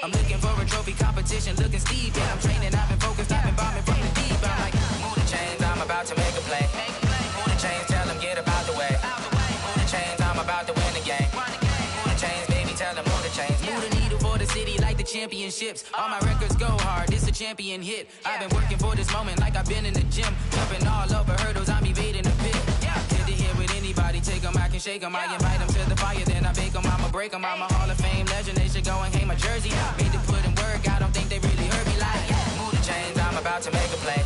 I'm looking for a trophy competition, looking steep. Yeah, I'm training, I've been focused, I've been bombing from the deep. I'm like, move the chains, I'm about to make a play. Move the chains, tell them get up out the way. Move the chains, I'm about to win the game. Move the chains, baby, tell them move the chains. Move the needle for the city like the championships. All my records go hard, this a champion hit. I've been working for this moment like I've been in the gym. Jumping all over hurdles, I'm evading the pit. Did to hear with anybody, take them, I can shake them. I invite them to the fire, then I bake them, I'ma break them. I'm a Hall of Fame legend, they should go and hang my jersey. Made to put in work, I don't think they really heard me like, move the chains, I'm about to make a play.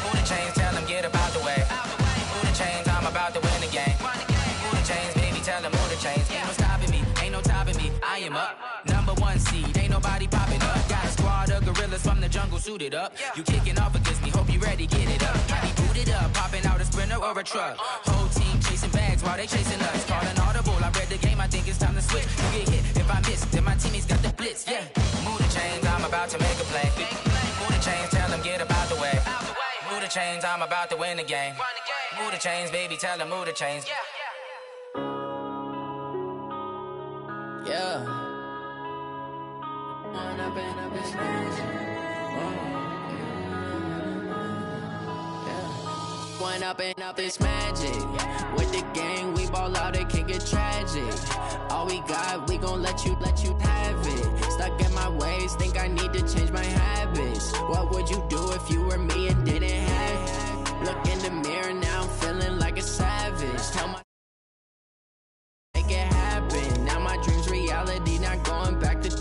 Move the chains, tell them get up out the way. Move the chains, I'm about to win the game. Move the chains, baby, tell them move the chains. Ain't no stopping me, ain't no topping me, I am up. Number one seed, ain't nobody popping up. Got a squad of gorillas from the jungle suited up. You kicking off against me, hope you ready, get it up. I be booted up, popping out a Sprinter or a truck. Whole team chasing bags while they chasing us. Calling audible, I read the game, I think it's time to switch. You get hit, if I miss, then my teammates got the blitz, yeah. Move the chains, I'm about to make a play. Move the chains, tell them get up out the way. Move the chains, I'm about to win the game. Move the chains, baby, tell them move the chains. Yeah. One up and up is magic. With the gang, we ball out, it can get tragic. All we got, we gon' let you have it. Stuck in my ways, think I need to change my habits. What would you do if you were me and didn't have it? Look in the mirror, now I'm feeling like a savage. Tell my make it happen. Now my dreams reality, not going back to.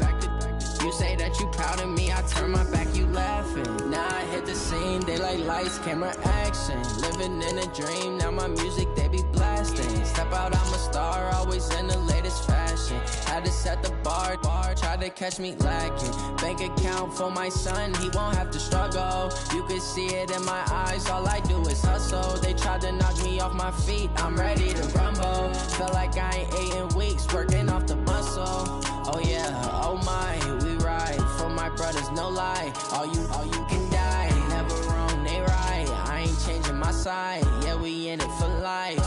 You say that you proud of me, I turn my back, you laughing. Now I hit the scene, they like lights, camera, action. Living in a dream, now my music, they be blasting. Step out, I'm a star, always in the latest fashion. Had to set the bar, try to catch me lacking. Bank account for my son, he won't have to struggle. You can see it in my eyes, all I do is hustle. They tried to knock me off my feet, I'm ready to rumble. Feel like I ain't ate in weeks, working off the muscle. Oh yeah, oh my, we ride for my brothers, no lie. All you can die, never wrong, they right. I ain't changing my side, yeah, we in it for life.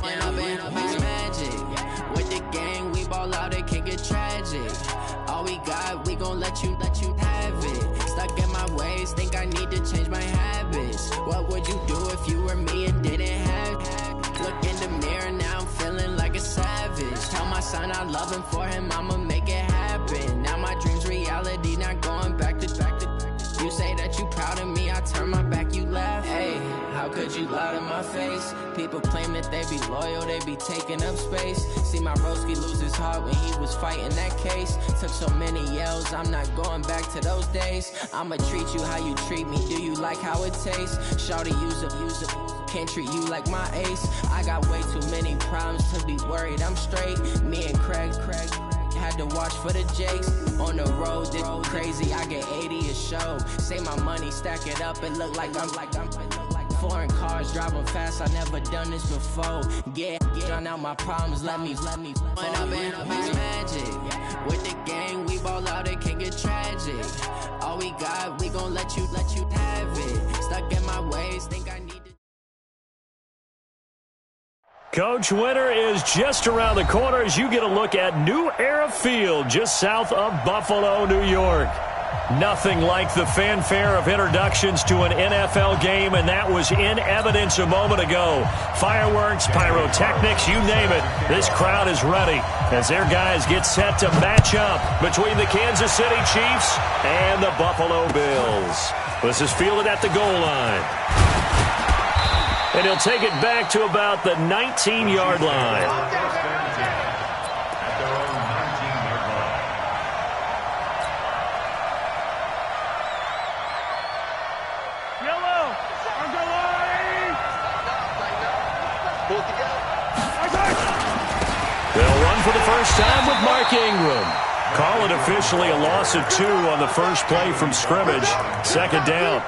When up and up is magic. With the gang, we ball out, it can get tragic. All we got, we gon' let you have it. Stuck in my ways, think I need to change my habits. What would you do if you were me and didn't have it? Look in the mirror, now I'm feeling like a savage. Tell my son I love him, for him I'ma make it happen. Now my dreams reality, not going back to. You say that you proud of me, I turn my back, you laugh. Hey, how could you lie to my face? People claim that they be loyal, they be taking up space. See my broski lose his heart when he was fighting that case. Took so many yells, I'm not going back to those days. I'ma treat you how you treat me, do you like how it tastes? Shawty, use it, can't treat you like my ace. I got way too many problems to be worried, I'm straight. Me and Craig had to watch for the Jakes. On the road, this crazy, I get 80 a show. Say my money, stack it up, it look like I'm foreign cars, driving fast, I never done this before. Yeah, drown out my problems, let me When up and up is magic. With the gang, we ball out, it can get tragic. All we got, we gon' let you have it. Stuck in my ways, think I need to. Coach, winter is just around the corner as you get a look at New Era Field just south of Buffalo, New York. Nothing like the fanfare of introductions to an NFL game, and that was in evidence a moment ago. Fireworks, pyrotechnics, you name it. This crowd is ready as their guys get set to match up between the Kansas City Chiefs and the Buffalo Bills. This is fielded at the goal line. And he'll take it back to about the 19-yard line. Yellow, on the line. They'll run for the first time with Mark Ingram. Call it officially a loss of 2 on the first play from scrimmage. Second down.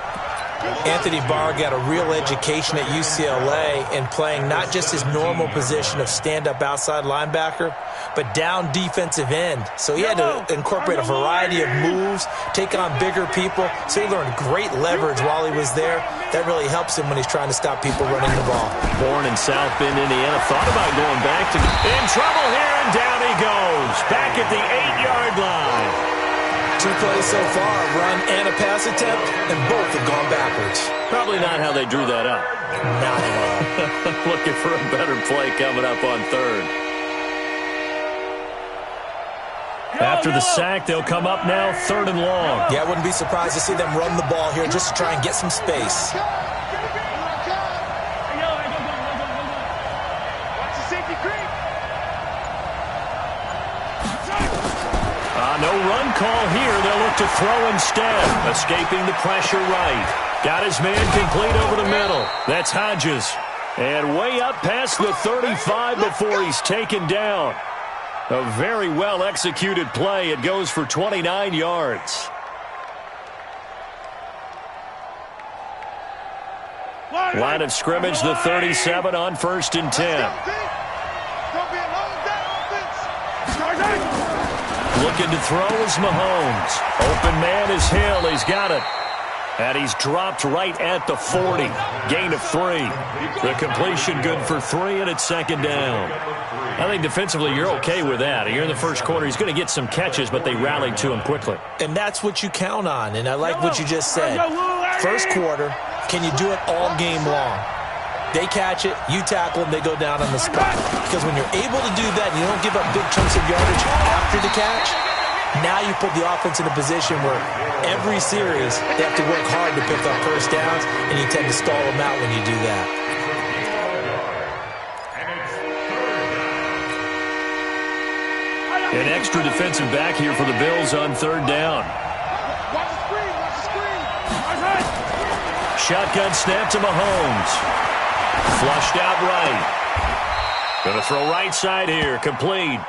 Anthony Barr got a real education at UCLA in playing not just his normal position of stand-up outside linebacker, but down defensive end. So he had to incorporate a variety of moves, take on bigger people. So he learned great leverage while he was there. That really helps him when he's trying to stop people running the ball. Born in South Bend, Indiana, thought about going back to... In trouble here, and down he goes. Back at the 8-yard line. 2 plays so far, a run and a pass attempt, and both have gone backwards. Probably not how they drew that up. Not at all. Looking for a better play coming up on third. After the sack, they'll come up now 3rd and long. Yeah, I wouldn't be surprised to see them run the ball here just to try and get some space. No run call here. They'll look to throw instead. Escaping the pressure right. Got his man complete over the middle. That's Hodges. And way up past the 35 before he's taken down. A very well-executed play. It goes for 29 yards. Line of scrimmage, the 37 on 1st and 10. Looking to throw is Mahomes. Open man is Hill. He's got it. And he's dropped right at the 40. Gain of 3. The completion good for 3, and it's 2nd down. I think defensively you're okay with that. Here in the first quarter, he's going to get some catches, but they rallied to him quickly. And that's what you count on, and I like what you just said. First quarter, can you do it all game long? They catch it, you tackle them, they go down on the spot. Because when you're able to do that and you don't give up big chunks of yardage after the catch, now you put the offense in a position where every series they have to work hard to pick up first downs, and you tend to stall them out when you do that. An extra defensive back here for the Bills on 3rd down. Shotgun snap to Mahomes. Flushed out right. Going to throw right side here. Complete.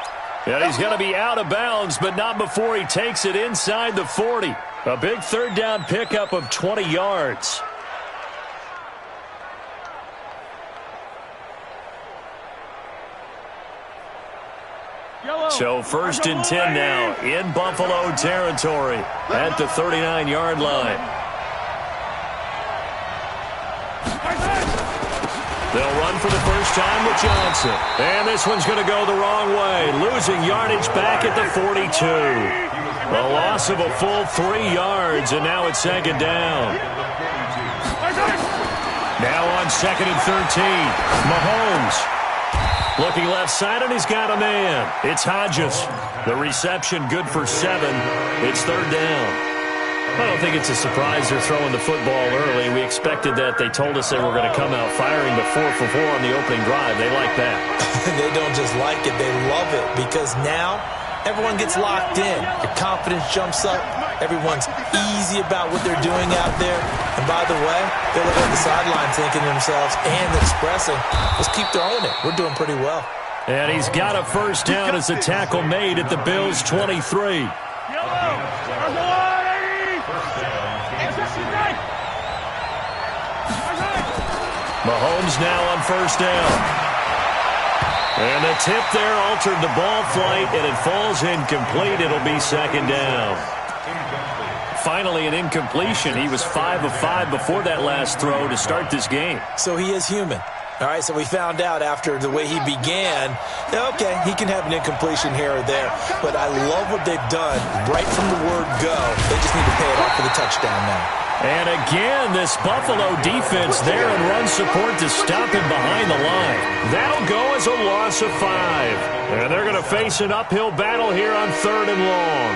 And he's going to be out of bounds, but not before he takes it inside the 40. A big 3rd down pickup of 20 yards. So 1st and 10 now in Buffalo territory at the 39-yard line. They'll run for the first time with Johnson. And this one's going to go the wrong way. Losing yardage back at the 42. A loss of a full 3 yards, and now it's 2nd down. Now on 2nd and 13. Mahomes. Looking left side, and he's got a man. It's Hodges. The reception good for 7. It's 3rd down. I don't think it's a surprise they're throwing the football early. We expected that. They told us they were going to come out firing, but 4 for 4 on the opening drive. They like that. They don't just like it. They love it because now everyone gets locked in. Your confidence jumps up. Everyone's easy about what they're doing out there. And by the way, they look at the sideline thinking to themselves and expressing, let's keep throwing it. We're doing pretty well. And he's got a first down as the tackle made at the Bills' 23. Mahomes now on 1st down. And the tip there altered the ball flight, and it falls incomplete. It'll be 2nd down. Finally, an incompletion. He was 5 of 5 before that last throw to start this game. So he is human. All right, so we found out after the way he began, okay, he can have an incompletion here or there, but I love what they've done right from the word go. They just need to pay it off for the touchdown now. And again, this Buffalo defense there in run support to stop him behind the line. That'll go as a loss of 5. And they're going to face an uphill battle here on 3rd and long.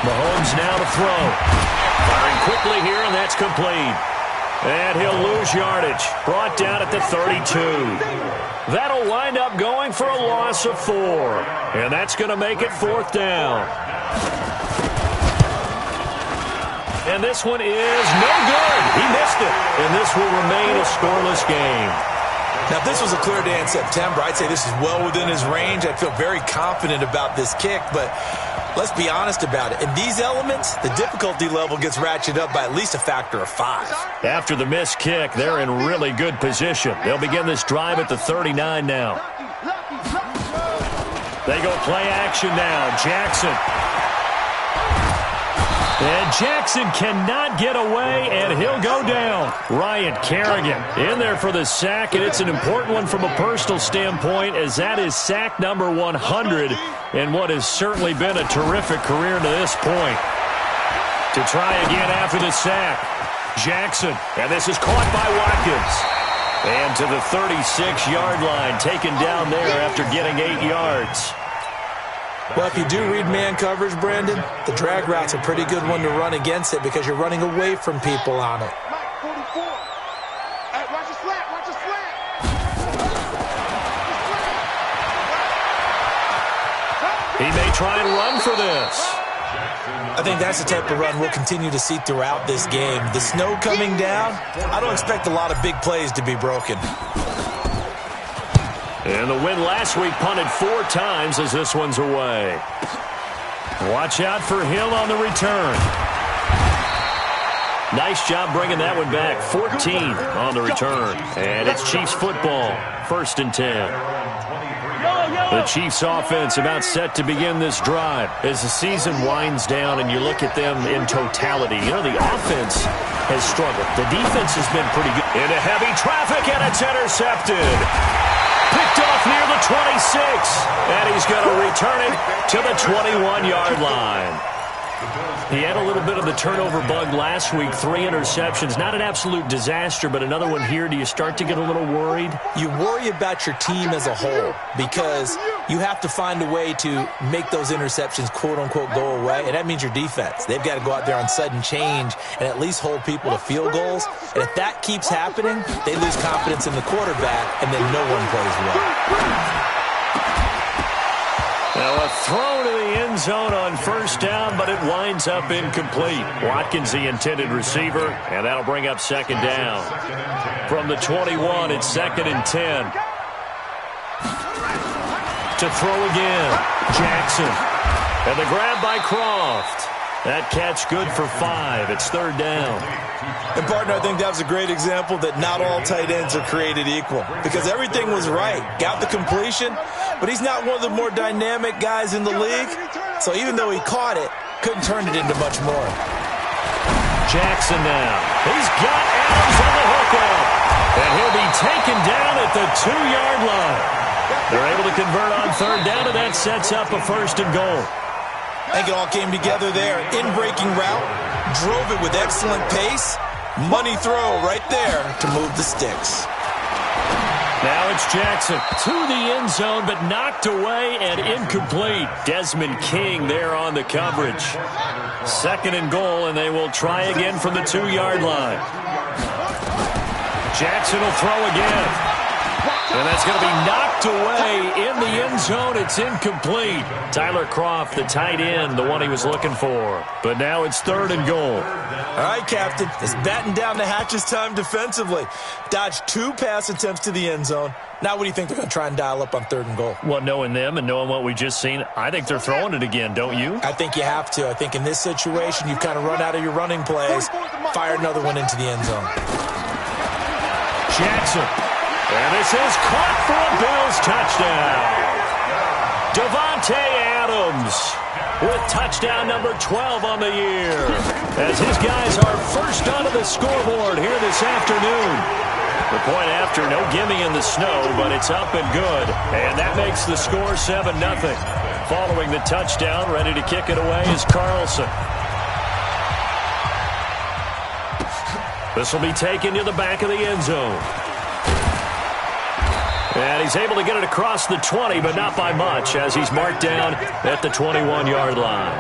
Mahomes now to throw. Firing quickly here, and that's complete. And he'll lose yardage. Brought down at the 32. That'll wind up going for a loss of 4. And that's going to make it 4th down. And this one is no good. He missed it. And this will remain a scoreless game. Now, if this was a clear day in September, I'd say this is well within his range. I feel very confident about this kick, but let's be honest about it. In these elements, the difficulty level gets ratcheted up by at least a factor of 5. After the missed kick, they're in really good position. They'll begin this drive at the 39 now. They go play action now. Jackson. And Jackson cannot get away, and he'll go down. Ryan Kerrigan in there for the sack, and it's an important one from a personal standpoint, as that is sack number 100 in what has certainly been a terrific career to this point. To try again after the sack, Jackson, and this is caught by Watkins. And to the 36-yard line, taken down there after getting 8 yards. Well, if you do read man coverage, Brandon, the drag route's a pretty good one to run against it because you're running away from people on it. He may try and run for this. I think that's the type of run we'll continue to see throughout this game. The snow coming down, I don't expect a lot of big plays to be broken. And the win last week punted 4 times as this one's away. Watch out for Hill on the return. Nice job bringing that one back. 14 on the return. And it's Chiefs football. 1st and 10. The Chiefs offense about set to begin this drive. As the season winds down and you look at them in totality, you know, the offense has struggled. The defense has been pretty good. Into heavy traffic, and it's intercepted. Picked off near the 26, and he's going to return it to the 21-yard line. He had a little bit of the turnover bug last week, 3 interceptions. Not an absolute disaster, but another one here. Do you start to get a little worried? You worry about your team as a whole because you have to find a way to make those interceptions, quote-unquote, go away, and that means your defense. They've got to go out there on sudden change and at least hold people to field goals. And if that keeps happening, they lose confidence in the quarterback, and then no one plays well. Now a throw to the end zone on 1st down, but it winds up incomplete. Watkins, the intended receiver, and that'll bring up 2nd down. From the 21, it's 2nd and 10. To throw again, Jackson. And the grab by Croft. That catch good for 5. It's 3rd down. And, partner, I think that was a great example that not all tight ends are created equal because everything was right. Got the completion, but he's not one of the more dynamic guys in the league. So even though he caught it, couldn't turn it into much more. Jackson now. He's got Adams on the hookup. And he'll be taken down at the 2-yard line. They're able to convert on 3rd down, and that sets up a 1st and goal. I think it all came together there. In-breaking route, drove it with excellent pace. Money throw right there to move the sticks. Now it's Jackson to the end zone, but knocked away and incomplete. Desmond King there on the coverage. 2nd and goal, and they will try again from the 2-yard line. Jackson will throw again. And that's going to be knocked away in the end zone. It's incomplete. Tyler Croft, the tight end, the one he was looking for. But now it's 3rd and goal. All right, Captain. It's batten down the hatches time defensively. Dodged 2 pass attempts to the end zone. Now what do you think they're going to try and dial up on 3rd and goal? Well, knowing them and knowing what we just seen, I think they're throwing it again, don't you? I think you have to. I think in this situation, you've kind of run out of your running plays. Fire another one into the end zone. Jackson. And this is caught for a Bills touchdown. Davante Adams with touchdown number 12 on the year. As his guys are first onto the scoreboard here this afternoon. The point after, no gimme in the snow, but it's up and good. And that makes the score 7-0. Following the touchdown, ready to kick it away is Carlson. This will be taken to the back of the end zone. And he's able to get it across the 20, but not by much, as he's marked down at the 21-yard line.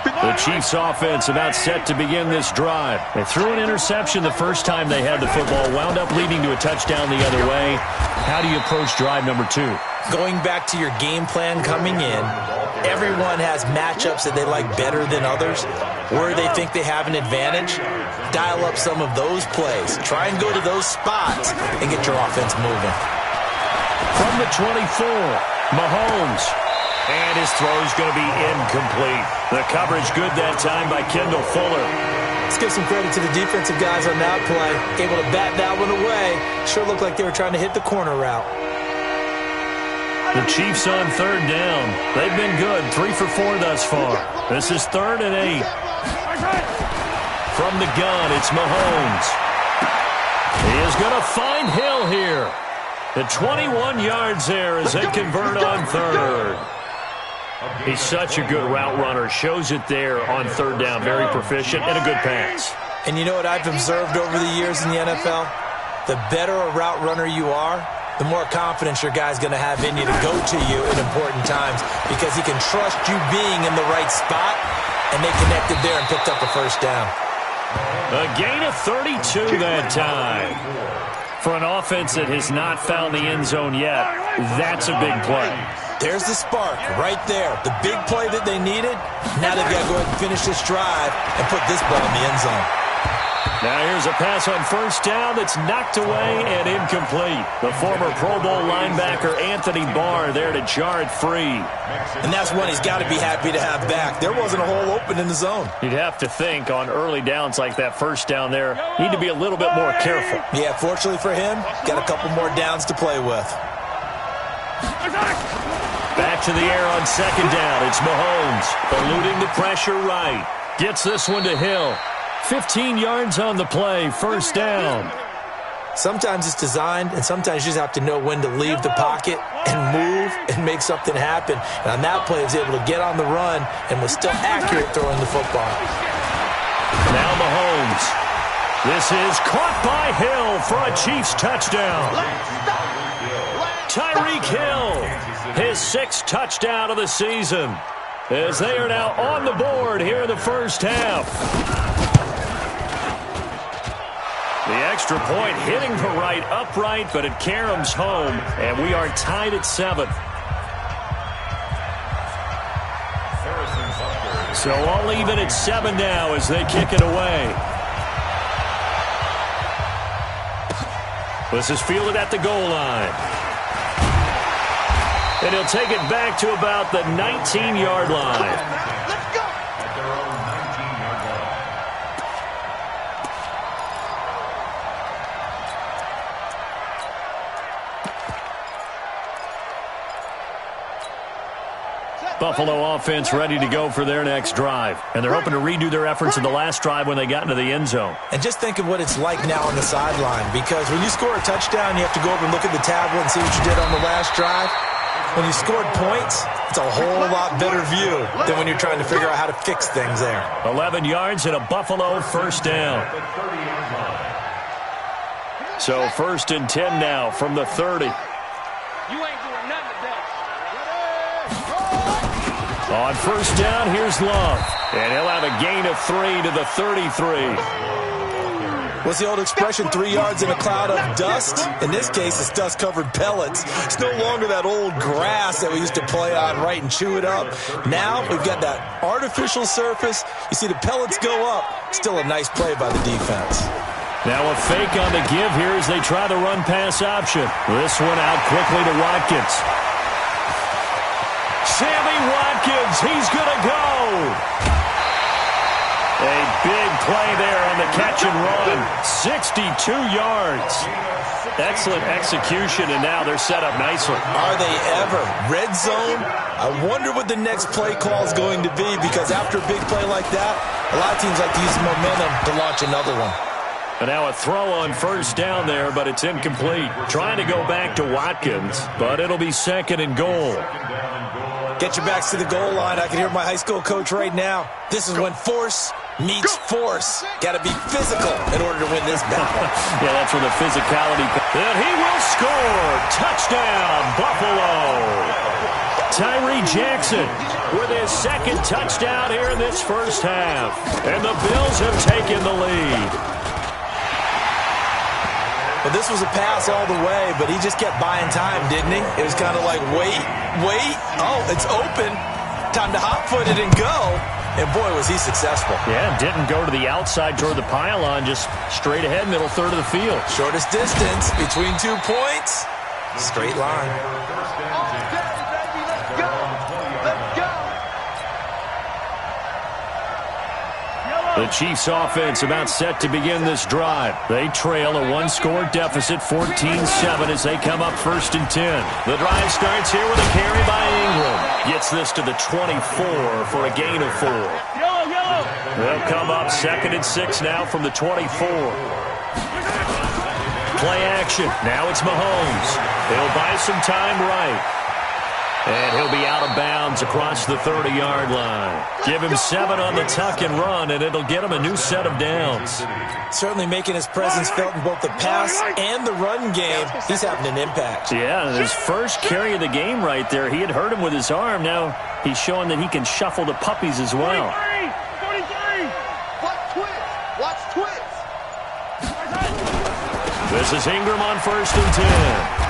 The Chiefs offense about set to begin this drive. They threw an interception the first time they had the football, wound up leading to a touchdown the other way. How do you approach drive number 2? Going back to your game plan coming in, everyone has matchups that they like better than others, where they think they have an advantage. Dial up some of those plays. Try and go to those spots and get your offense moving. From the 24, Mahomes. And his throw's going to be incomplete. The coverage good that time by Kendall Fuller. Let's give some credit to the defensive guys on that play. Able to bat that one away. Sure looked like they were trying to hit the corner route. The Chiefs on 3rd down. They've been good, 3 for 4 thus far. This is 3rd and 8. From the gun, it's Mahomes. He is going to find Hill here. The 21 yards there as they convert on 3rd. He's such a good route runner. Shows it there on 3rd down. Very proficient and a good pass. And you know what I've observed over the years in the NFL? The better a route runner you are, the more confidence your guy's going to have in you to go to you in important times because he can trust you being in the right spot, and they connected there and picked up a 1st down. A gain of 32 that time. For an offense that has not found the end zone yet, that's a big play. There's the spark right there. The big play that they needed. Now they've got to go ahead and finish this drive and put this ball in the end zone. Now here's a pass on 1st down that's knocked away and incomplete. The former Pro Bowl linebacker Anthony Barr there to jar it free. And that's one he's got to be happy to have back. There wasn't a hole open in the zone. You'd have to think on early downs like that 1st down there, need to be a little bit more careful. Yeah, fortunately for him, got a couple more downs to play with. Back to the air on 2nd down. It's Mahomes eluding the pressure right. Gets this one to Hill. 15 yards on the play, 1st down. Sometimes it's designed, and sometimes you just have to know when to leave the pocket and move and make something happen. And on that play, he was able to get on the run and was still accurate throwing the football. Now Mahomes. This is caught by Hill for a Chiefs touchdown. Tyreek Hill, his 6th touchdown of the season, as they are now on the board here in the 1st half. The extra point hitting the right upright, but it caroms home, and we are tied at 7. So all even at 7 now as they kick it away. This is fielded at the goal line. And he'll take it back to about the 19-yard line. Buffalo offense ready to go for their next drive. And they're hoping to redo their efforts in the last drive when they got into the end zone. And just think of what it's like now on the sideline, because when you score a touchdown, you have to go over and look at the tablet and see what you did on the last drive. When you scored points, it's a whole lot better view than when you're trying to figure out how to fix things there. 11 yards and a Buffalo 1st down. So 1st and 10 now from the 30. On 1st down, here's Love. And he'll have a gain of 3 to the 33. What's the old expression, 3 yards in a cloud of dust? In this case, it's dust-covered pellets. It's no longer that old grass that we used to play on, right, and chew it up. Now we've got that artificial surface. You see the pellets go up. Still a nice play by the defense. Now a fake on the give here as they try the run-pass option. This one out quickly to Watkins. Sammy Watkins, he's going to go. A big play there on the catch and run. 62 yards. Excellent execution, and now they're set up nicely. Are they ever? Red zone? I wonder what the next play call is going to be, because after a big play like that, a lot of teams like to use the momentum to launch another one. And now a throw on 1st down there, but it's incomplete. Trying to go back to Watkins, but it'll be 2nd and goal. Get your backs to the goal line. I can hear my high school coach right now. This is when force meets force. Got to be physical in order to win this battle. Yeah, that's where the physicality. And he will score. Touchdown, Buffalo. Tyree Jackson with his 2nd touchdown here in this 1st half. And the Bills have taken the lead. Well, this was a pass all the way, but he just kept buying time, didn't he? It was kind of like, wait. Oh, it's open. Time to hot-foot it and go. And, boy, was he successful. Yeah, didn't go to the outside toward the pylon, just straight ahead, middle third of the field. Shortest distance between 2 points. Straight line. The Chiefs offense about set to begin this drive. They trail a one-score deficit, 14-7, as they come up 1st and 10. The drive starts here with a carry by Ingram. Gets this to the 24 for a gain of 4. They'll come up 2nd and 6 now from the 24. Play action. Now it's Mahomes. He'll buy some time right. And he'll be out of bounds across the 30-yard line. Give him 7 on the tuck and run, and it'll get him a new set of downs. Certainly making his presence felt in both the pass and the run game. He's having an impact. Yeah, his first carry of the game right there. He had hurt him with his arm. Now he's showing that he can shuffle the puppies as well. 43! Watch twits! This is Ingram on 1st and 10.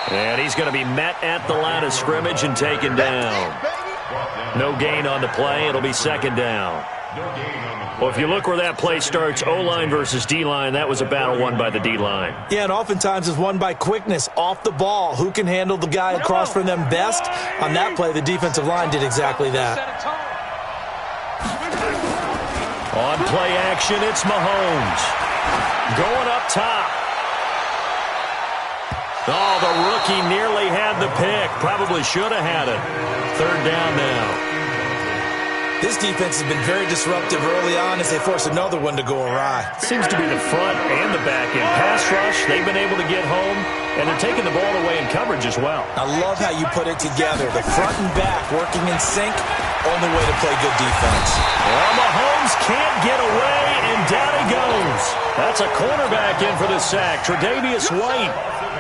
And he's going to be met at the line of scrimmage and taken down. No gain on the play. It'll be 2nd down. Well, if you look where that play starts, O-line versus D-line, that was a battle won by the D-line. Yeah, and oftentimes it's won by quickness, off the ball. Who can handle the guy across from them best? On that play, the defensive line did exactly that. On play action, it's Mahomes. Going up top. Oh, the rookie nearly had the pick. Probably should have had it. 3rd down now. This defense has been very disruptive early on as they force another one to go awry. Seems to be the front and the back end. Pass rush, they've been able to get home, and they're taking the ball away in coverage as well. I love how you put it together. The front and back working in sync. Only way to play good defense. Well, Mahomes can't get away, and down he goes. That's a cornerback in for the sack, Tre'Davious White.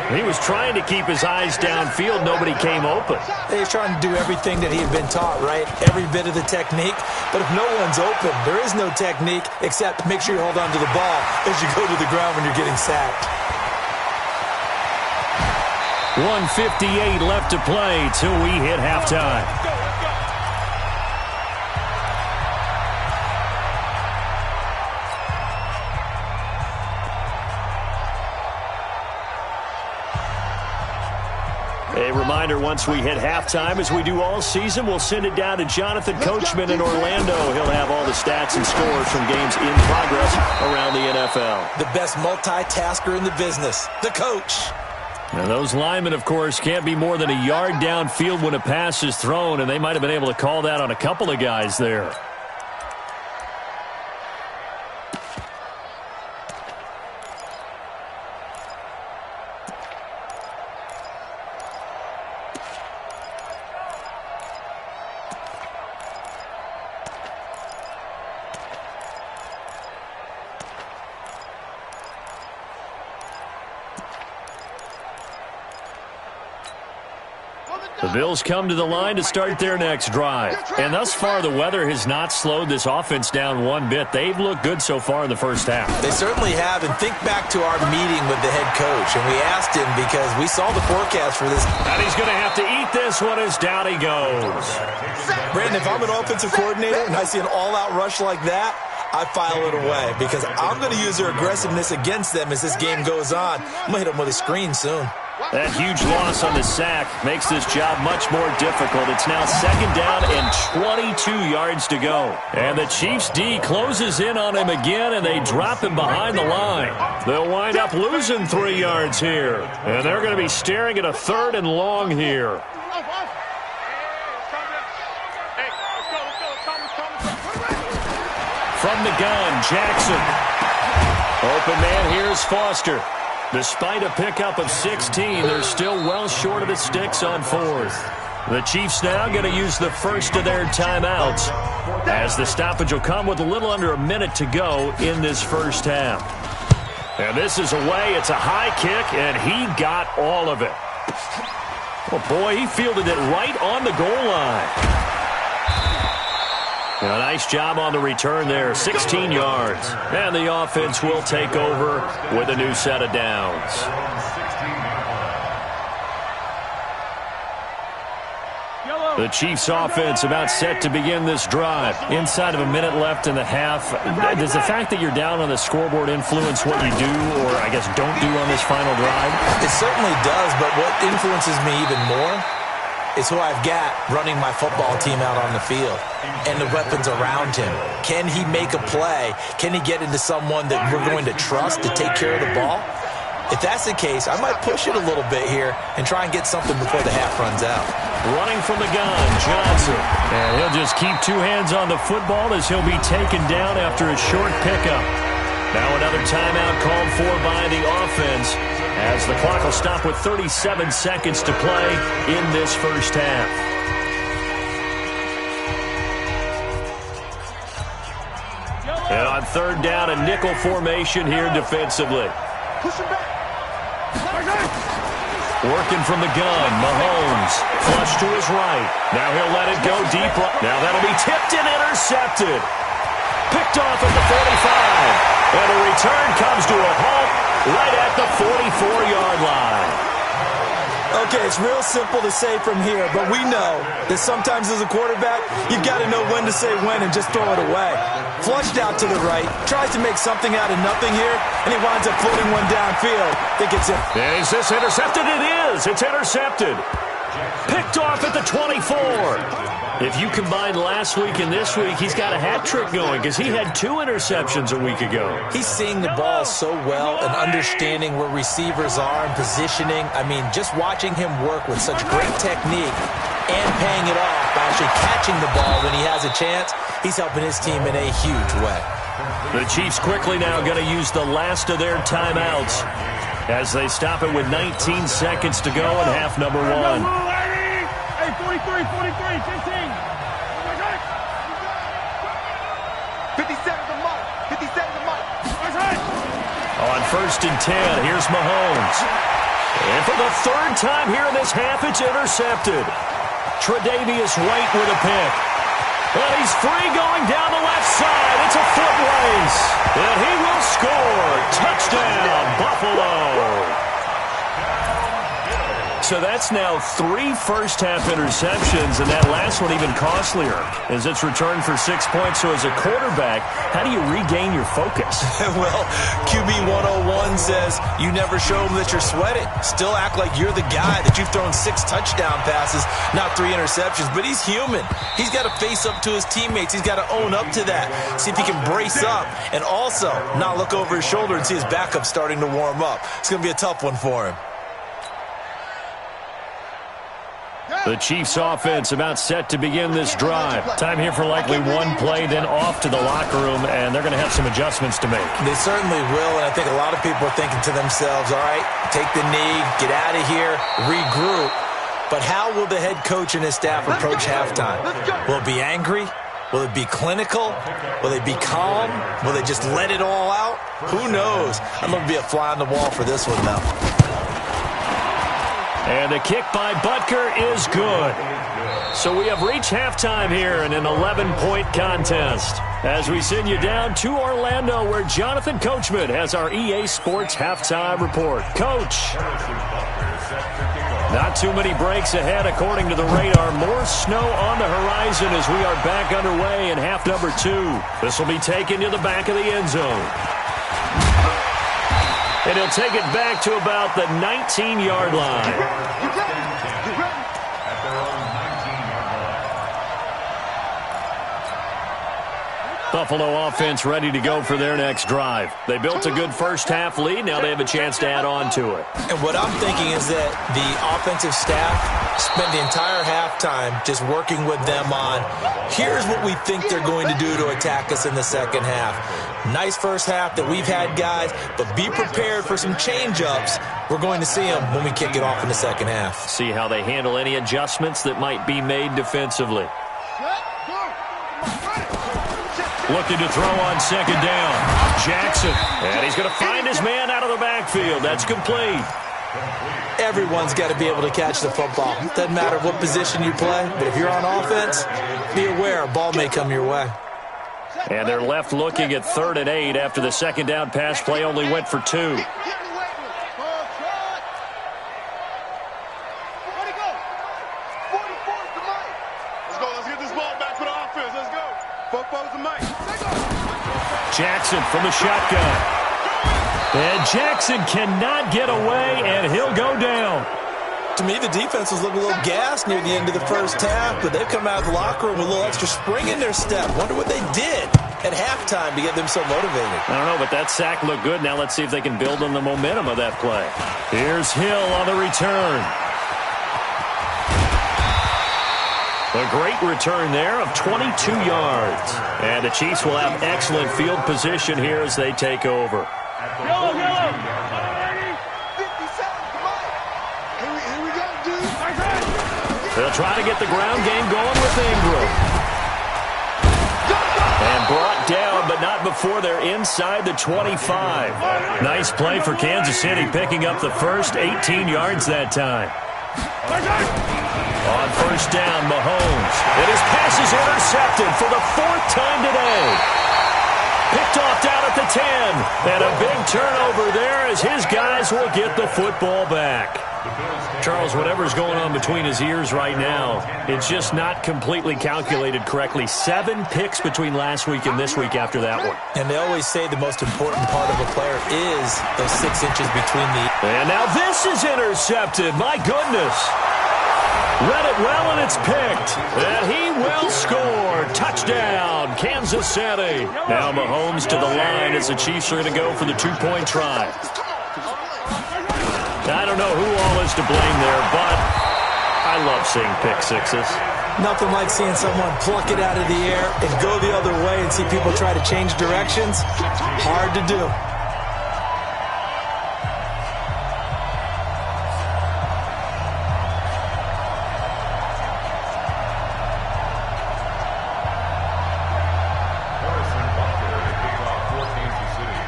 He was trying to keep his eyes downfield. Nobody came open. He's trying to do everything that he had been taught, right? Every bit of the technique. But if no one's open, there is no technique except make sure you hold on to the ball as you go to the ground when you're getting sacked. 1:58 left to play till we hit halftime. A reminder, once we hit halftime, as we do all season, we'll send it down to Jonathan Coachman in Orlando. He'll have all the stats and scores from games in progress around the NFL. The best multitasker in the business, the coach. Now, those linemen, of course, can't be more than a yard downfield when a pass is thrown, and they might have been able to call that on a couple of guys there. The Bills come to the line to start their next drive. And thus far, the weather has not slowed this offense down one bit. They've looked good so far in the first half. They certainly have. And think back to our meeting with the head coach. And we asked him because we saw the forecast for this. And he's going to have to eat this one as down he goes. Brandon, if I'm an offensive coordinator and I see an all-out rush like that, I file it away because I'm going to use their aggressiveness against them as this game goes on. I'm going to hit them with a screen soon. That huge loss on the sack makes this job much more difficult. It's now 2nd down and 22 yards to go. And the Chiefs' D closes in on him again, and they drop him behind the line. They'll wind up losing 3 yards here. And they're going to be staring at a 3rd and long here. From the gun, Jackson. Open man, here's Foster. Despite a pickup of 16, they're still well short of the sticks on 4th. The Chiefs now going to use the first of their timeouts, as the stoppage will come with a little under a minute to go in this first half. And this is away. It's a high kick, and he got all of it. Oh, boy, he fielded it right on the goal line. A nice job on the return there, 16 yards. And the offense will take over with a new set of downs. The Chiefs offense about set to begin this drive. Inside of a minute left in the half. Does the fact that you're down on the scoreboard influence what you do, or I guess don't do on this final drive? It certainly does, but what influences me even more is who I've got running my football team out on the field and the weapons around him. Can he make a play? Can he get into someone that we're going to trust to take care of the ball? If that's the case, I might push it a little bit here and try and get something before the half runs out. Running from the gun, Johnson. And he'll just keep two hands on the football as he'll be taken down after a short pickup. Now another timeout called for by the offense as the clock will stop with 37 seconds to play in this first half. And on third down, a nickel formation here defensively. Push him back. Working from the gun, Mahomes, flush to his right. Now he'll let it go deep. Now that'll be tipped and intercepted. Picked off at the 45. And the return comes to a halt right at the 44-yard line. Okay, it's real simple to say from here, but we know that sometimes as a quarterback, you've got to know when to say when and just throw it away. Flushed out to the right, tries to make something out of nothing here, and he winds up floating one downfield. Think it's it. Is this intercepted? It is. It's intercepted. Picked off at the 24. If you combine last week and this week, he's got a hat trick going because he had 2 interceptions a week ago. He's seeing the ball so well and understanding where receivers are and positioning. I mean, just watching him work with such great technique and paying it off by actually catching the ball when he has a chance, he's helping his team in a huge way. The Chiefs quickly now going to use the last of their timeouts as they stop it with 19 seconds to go in half number 1. Hey, 43, 15. 50 seconds a month. 50 seconds a month. On first and 10, here's Mahomes. And for the third time here in this half, it's intercepted. Tre'Davious White with a pick. And he's free going down the left side. It's a foot race. And he will score. Touchdown, Buffalo. So that's now 3 first-half interceptions, and that last one even costlier as it's returned for 6 points. So as a quarterback, how do you regain your focus? Well, QB 101 says you never show them that you're sweating. Still act like you're the guy, that you've thrown 6 touchdown passes, not 3 interceptions. But he's human. He's got to face up to his teammates. He's got to own up to that. See if he can brace up and also not look over his shoulder and see his backup starting to warm up. It's going to be a tough one for him. The Chiefs offense about set to begin this drive. Time here for likely one play, then off to the locker room, and they're going to have some adjustments to make. They certainly will, and I think a lot of people are thinking to themselves, all right, take the knee, get out of here, regroup. But how will the head coach and his staff approach halftime? Will it be angry? Will it be clinical? Will they be calm? Will they just let it all out? Who knows? I'm going to be a fly on the wall for this one, though. And the kick by Butker is good. So we have reached halftime here in an 11-point contest. As we send you down to Orlando, where Jonathan Coachman has our EA Sports halftime report. Coach. Not too many breaks ahead according to the radar. More snow on the horizon as we are back underway in half number 2. This will be taken to the back of the end zone. And he'll take it back to about the 19-yard line. Buffalo offense ready to go for their next drive. They built a good first-half lead. Now they have a chance to add on to it. And what I'm thinking is that the offensive staff spent the entire halftime just working with them on, here's what we think they're going to do to attack us in the second half. Nice first half that we've had, guys, but be prepared for some change-ups. We're going to see them when we kick it off in the second half. See how they handle any adjustments that might be made defensively. Looking to throw on second down. Jackson. And he's going to find his man out of the backfield. That's complete. Everyone's got to be able to catch the football. Doesn't matter what position you play, but if you're on offense, be aware a ball may come your way. And they're left looking at 3rd and 8 after the second down pass play only went for 2. Let's go. Let's get this ball back for the offense. Let's go. Football's the mic. Jackson from the shotgun. And Jackson cannot get away, and he'll go down. To me, the defense was looking a little gassed near the end of the first half, but they've come out of the locker room with a little extra spring in their step. Wonder what they did at halftime to get them so motivated. I don't know, but that sack looked good. Now let's see if they can build on the momentum of that play. Here's Hill on the return. A great return there of 22 yards. And the Chiefs will have excellent field position here as they take over. Yellow, yellow. They'll try to get the ground game going with Ingram. And brought down, but not before they're inside the 25. Nice play for Kansas City, picking up the first 18 yards that time. On first down, Mahomes. And his pass is intercepted for the 4th time today. Picked off down at the 10. And a big turnover there as his guys will get the football back. Charles, whatever's going on between his ears right now, it's just not completely calculated correctly. 7 picks between last week and this week after that one. And they always say the most important part of a player is those 6 inches between the... And now this is intercepted. My goodness. Read it well, and it's picked. And he will score. Touchdown, Kansas City. Now Mahomes to the line as the Chiefs are going to go for the 2-point try. I don't know who all is to blame there, but I love seeing pick sixes. Nothing like seeing someone pluck it out of the air and go the other way and see people try to change directions. Hard to do.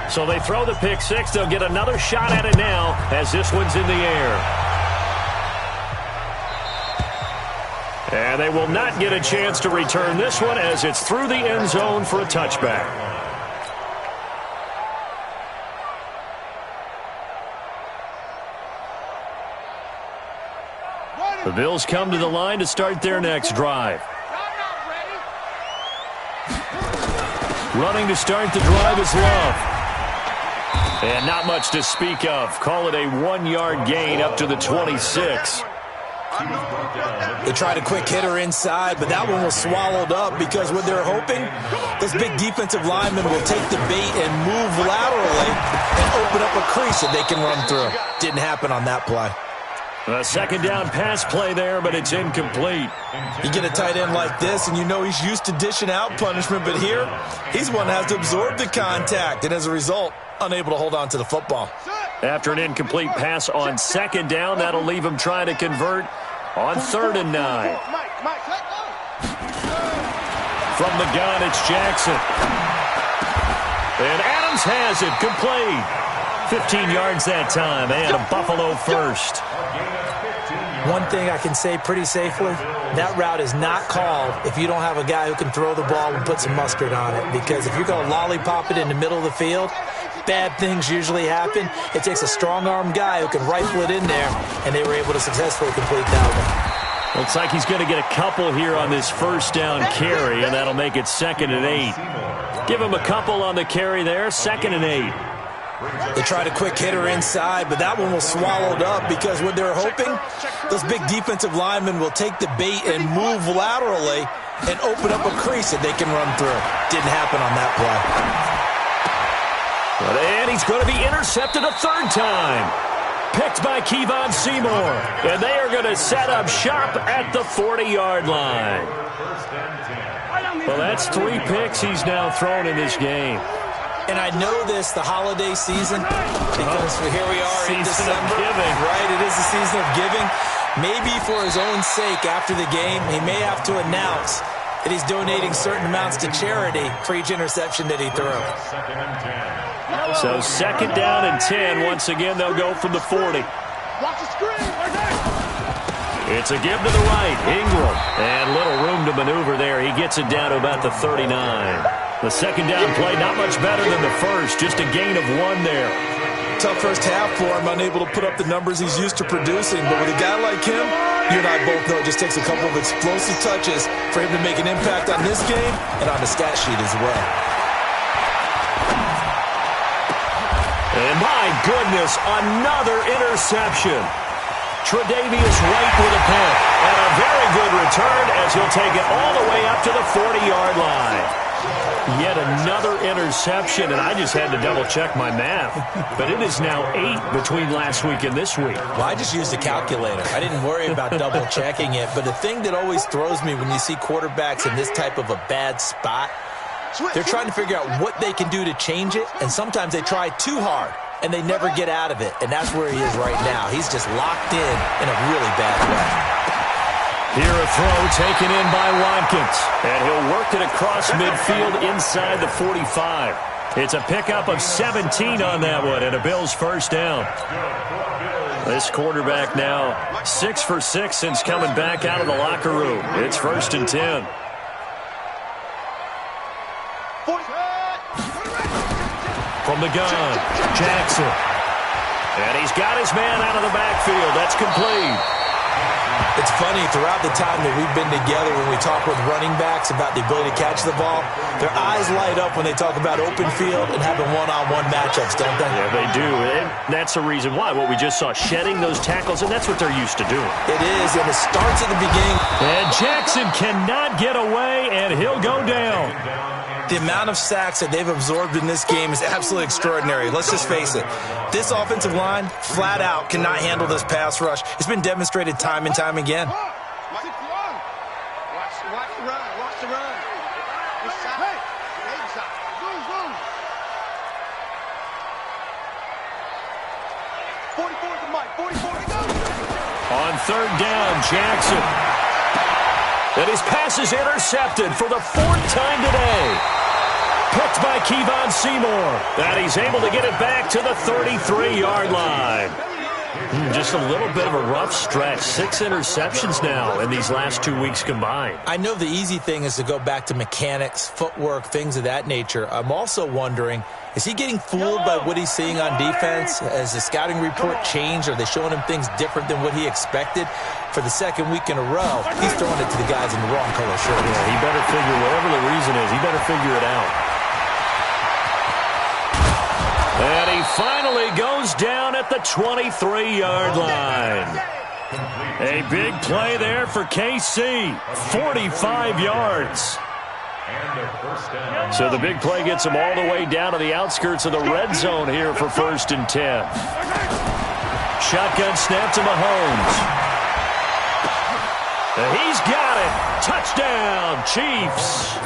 So they throw the pick six. They'll get another shot at it now as this one's in the air. And they will not get a chance to return this one as it's through the end zone for a touchback. The Bills come to the line to start their next drive. Running to start the drive is Love. And not much to speak of. Call it a 1-yard gain up to the 26. They tried a quick hitter inside, but that one was swallowed up because what they're hoping, those big defensive linemen will take the bait and move laterally and open up a crease that they can run through. Didn't happen on that play. A second down pass play there, but it's incomplete. You get a tight end like this, and you know he's used to dishing out punishment, but here, he's one that has to absorb the contact, and as a result, unable to hold on to the football. After an incomplete pass on second down, that'll leave him trying to convert on 3rd and 9. From the gun, it's Jackson. And Adams has it, complete. 15 yards that time, and a Buffalo first. One thing I can say pretty safely, that route is not called if you don't have a guy who can throw the ball and put some mustard on it. Because if you're going to lollipop it in the middle of the field, bad things usually happen. It takes a strong-arm guy who can rifle it in there, and they were able to successfully complete that one. Looks like he's going to get a couple here on this first down carry, and that'll make it 2nd and 8. Give him a couple on the carry there, 2nd and 8. They tried a quick hitter inside, but that one was swallowed up because what they're hoping, those big defensive linemen will take the bait and move laterally and open up a crease that they can run through. Didn't happen on that play. And he's going to be intercepted a 3rd time. Picked by Kevon Seymour. And they are going to set up shop at the 40-yard line. Well, that's 3 picks he's now thrown in this game. And I know this, the holiday season, because here we are in December. Right, it is the season of giving. Maybe for his own sake, after the game, he may have to announce that he's donating certain amounts to charity for each interception that he threw. So 2nd down and 10. Once again, they'll go from the 40. It's a give to the right, Ingram. And little room to maneuver there. He gets it down to about the 39. The 2nd down play, not much better than the first. Just a gain of 1 there. Tough first half for him, unable to put up the numbers he's used to producing. But with a guy like him, you and I both know it just takes a couple of explosive touches for him to make an impact on this game and on the stat sheet as well. And my goodness, another interception. Tre'Davious White with a pick. And a very good return as he'll take it all the way up to the 40-yard line. Yet another interception, and I just had to double-check my math. But it is now 8 between last week and this week. Well, I just used a calculator. I didn't worry about double-checking it. But the thing that always throws me when you see quarterbacks in this type of a bad spot, they're trying to figure out what they can do to change it, and sometimes they try too hard, and they never get out of it. And that's where he is right now. He's just locked in a really bad way. Here a throw taken in by Watkins. And he'll work it across midfield inside the 45. It's a pickup of 17 on that one and a Bills first down. This quarterback now 6 for 6 since coming back out of the locker room. It's 1st and 10. From the gun, Jackson. And he's got his man out of the backfield. That's complete. It's funny, throughout the time that we've been together, when we talk with running backs about the ability to catch the ball, their eyes light up when they talk about open field and having one-on-one matchups, don't they? Yeah, they do. And that's the reason why. What we just saw, shedding those tackles, and that's what they're used to doing. It is, and it starts at the beginning. And Jackson cannot get away, and he'll go down. The amount of sacks that they've absorbed in this game is absolutely extraordinary. Let's just face it. This offensive line, flat out, cannot handle this pass rush. It's been demonstrated time and time again. Watch the run. Watch the run. Hey. 44 to Mike. 44 to go. On 3rd down, Jackson. And his pass is intercepted for the 4th time today. Picked by Kevon Seymour. And he's able to get it back to the 33-yard line. Just a little bit of a rough stretch. 6 interceptions now in these last 2 weeks combined. I know the easy thing is to go back to mechanics, footwork, things of that nature. I'm also wondering, is he getting fooled by what he's seeing on defense? Has the scouting report changed? Are they showing him things different than what he expected? For the 2nd week in a row, he's throwing it to the guys in the wrong color shirt. Yeah, he better figure, whatever the reason is, he better figure it out. And he finally goes down at the 23-yard line. A big play there for KC. 45 yards. So the big play gets him all the way down to the outskirts of the red zone here for 1st and 10. Shotgun snap to Mahomes. And he's got it. Touchdown, Chiefs.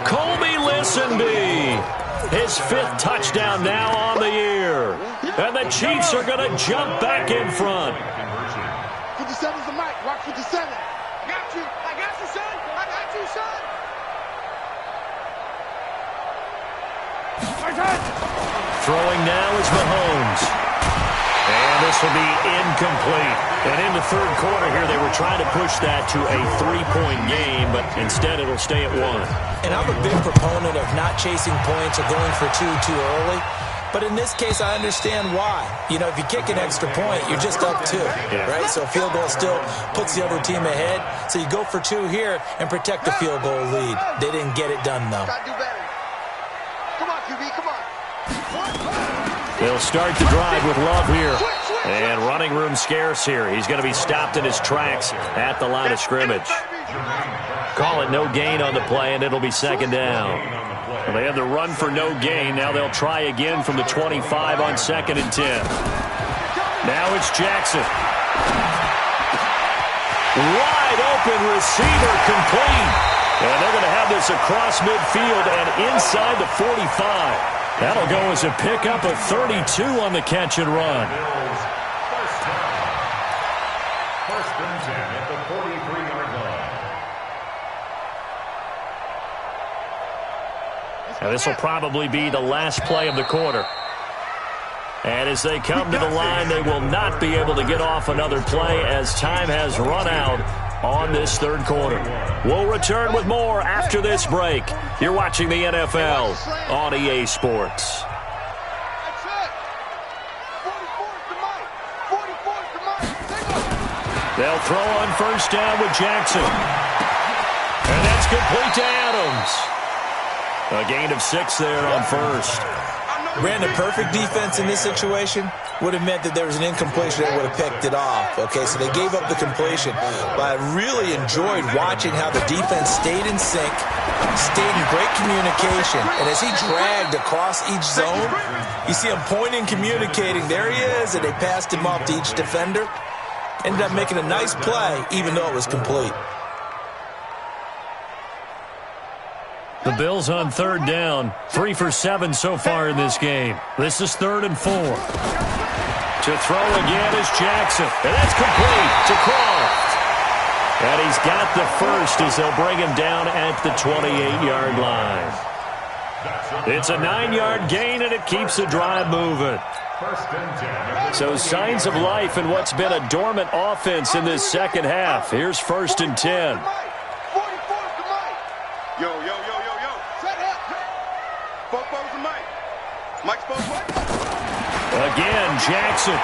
Colby Listenby. His 5th touchdown now on the year. And the Chiefs are going to jump back in front. 57's the mic. Watch 57. I got you. I got you, son. I got you, son. Throwing now is Mahomes. And this will be incomplete. And in the 3rd quarter here, they were trying to push that to a 3-point game, but instead it'll stay at 1. And I'm a big proponent of not chasing points or going for two too early. But in this case, I understand why. You know, if you kick an extra point, you're just up 2, right? So a field goal still puts the other team ahead. So you go for 2 here and protect the field goal lead. They didn't get it done, though. Come on, QB, come on. They'll start the drive with Love here. And running room scarce here. He's going to be stopped in his tracks at the line of scrimmage. Call it no gain on the play, and it'll be 2nd down. Well, they had the run for no gain. Now they'll try again from the 25 on 2nd and 10. Now it's Jackson. Wide open receiver complete. And they're going to have this across midfield and inside the 45. That'll go as a pickup of 32 on the catch and run. First and 10 at the 43-yard line. Now this will probably be the last play of the quarter. And as they come to the line, they will not be able to get off another play as time has run out on this 3rd quarter. We'll return with more after this break. You're watching the NFL on EA Sports. They'll throw on 1st down with Jackson. And that's complete to Adams. A gain of 6 there on 1st. Brandon, perfect defense in this situation would have meant that there was an incompletion that would have picked it off. Okay, so they gave up the completion. But I really enjoyed watching how the defense stayed in sync, stayed in great communication. And as he dragged across each zone, you see him pointing, communicating. There he is, and they passed him off to each defender. Ended up making a nice play, even though it was complete. The Bills on third down, 3 for 7 so far in this game. This is 3rd and 4. To throw again is Jackson, and that's complete to Croft. And he's got the first as they'll bring him down at the 28-yard line. It's a 9-yard gain, and it keeps the drive moving. So signs of life in what's been a dormant offense in this second half. Here's 1st and 10. Yo, yo, yo, yo, yo. Set up. Football's the mic. Mike's both ways. Again, Jackson.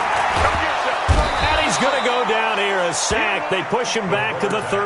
And he's going to go down here, a sack. They push him back to the 30.